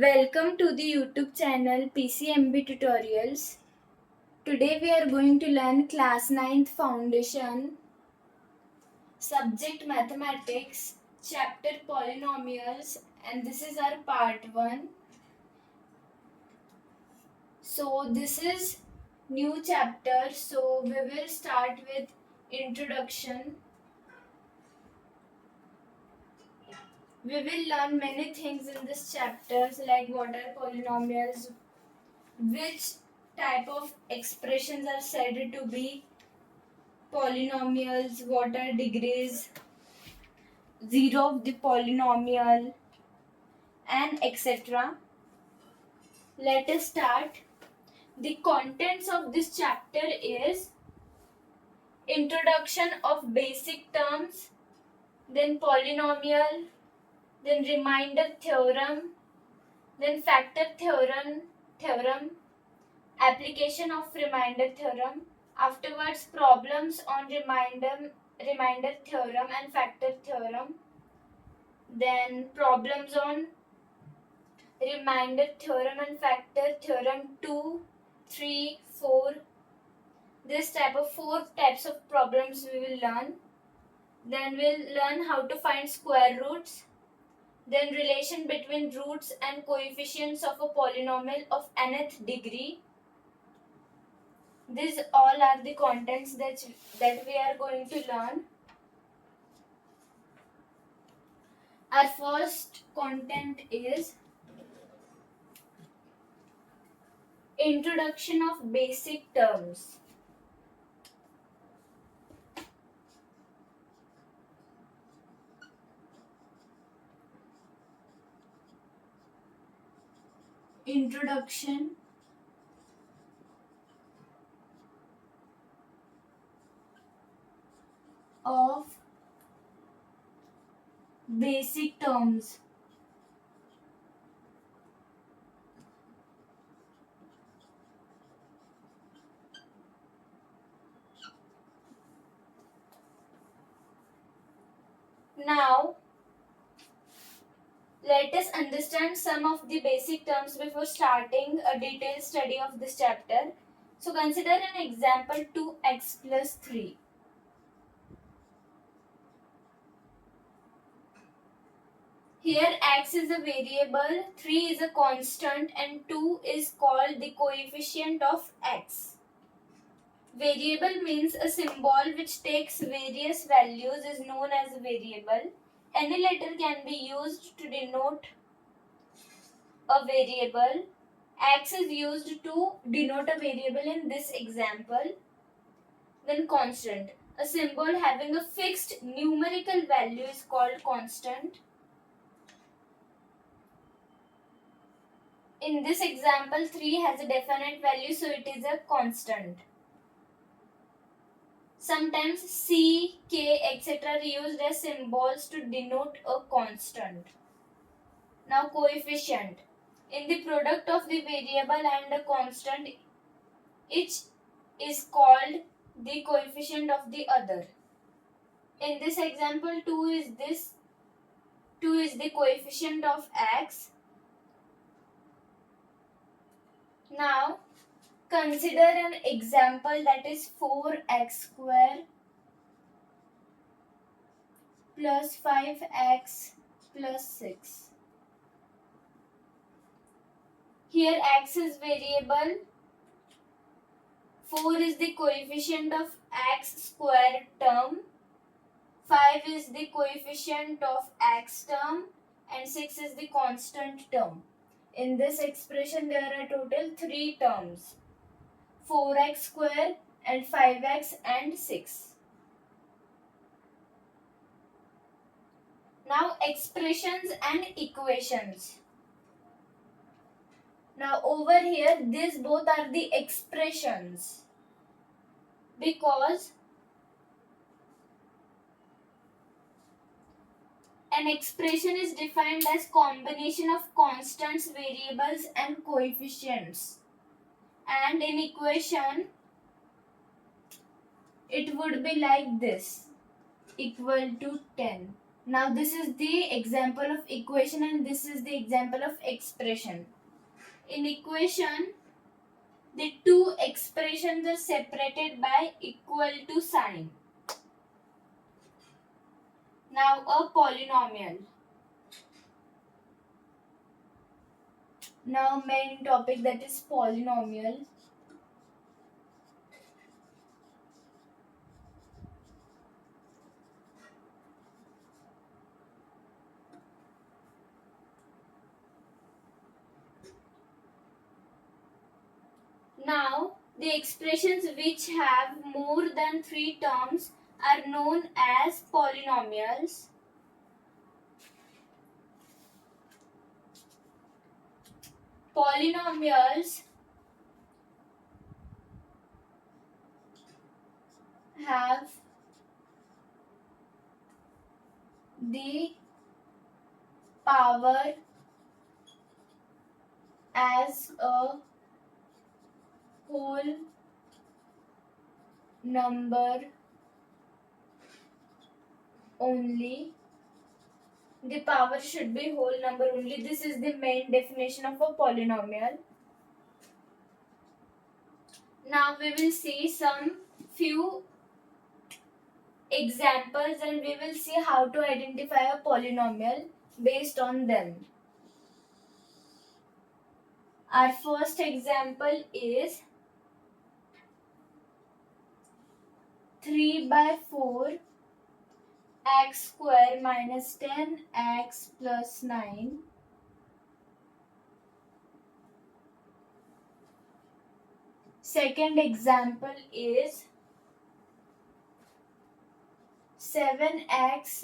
Welcome to the YouTube channel PCMB Tutorials. Today we are going to learn class 9th foundation, subject mathematics, chapter polynomials, and this is our part 1. So this is new chapter, so we will start with introduction. We will learn many things in this chapters like what are polynomials, which type of expressions are said to be polynomials, what are degrees, zero of the polynomial, and etc. Let us start. The contents of this chapter is introduction of basic terms, then polynomial, then remainder theorem, then factor theorem, application of remainder theorem, afterwards problems on remainder theorem and factor theorem, then problems on remainder theorem and factor theorem 2, 3, 4. This type of 4 types of problems we will learn. Then we'll learn how to find square roots, then relation between roots and coefficients of a polynomial of nth degree. These all are the contents that we are going to learn. Our first content is introduction of basic terms. Introduction of basic terms. Now, let us understand some of the basic terms before starting a detailed study of this chapter. So, consider an example 2x plus 3. Here x is a variable, 3 is a constant and 2 is called the coefficient of x. Variable means a symbol which takes various values is known as a variable. Any letter can be used to denote a variable. X is used to denote a variable in this example. Then constant. A symbol having a fixed numerical value is called constant. In this example, 3 has a definite value, so it is a constant. Sometimes C, K, etc. are used as symbols to denote a constant. Now coefficient. In the product of the variable and a constant, each is called the coefficient of the other. In this example, 2 is the coefficient of x. Now consider an example that is 4x square plus 5x plus 6. Here x is variable, 4 is the coefficient of x square term, 5 is the coefficient of x term, and 6 is the constant term. In this expression there are total 3 terms, 4x square and 5x and 6. Now expressions and equations. Now over here these both are the expressions because an expression is defined as combination of constants, variables and coefficients. And in equation it would be like this, equal to 10. Now this is the example of equation and this is the example of expression. In equation, the two expressions are separated by equal to sign. Now a polynomial. Now main topic, that is polynomial. Now, the expressions which have more than 3 terms are known as polynomials. Polynomials have the power as a whole number only. The power should be whole number only. This is the main definition of a polynomial. Now we will see some few examples and we will see how to identify a polynomial based on them. Our first example is 3 by 4 x square minus 10x plus 9. Second example is 7x raised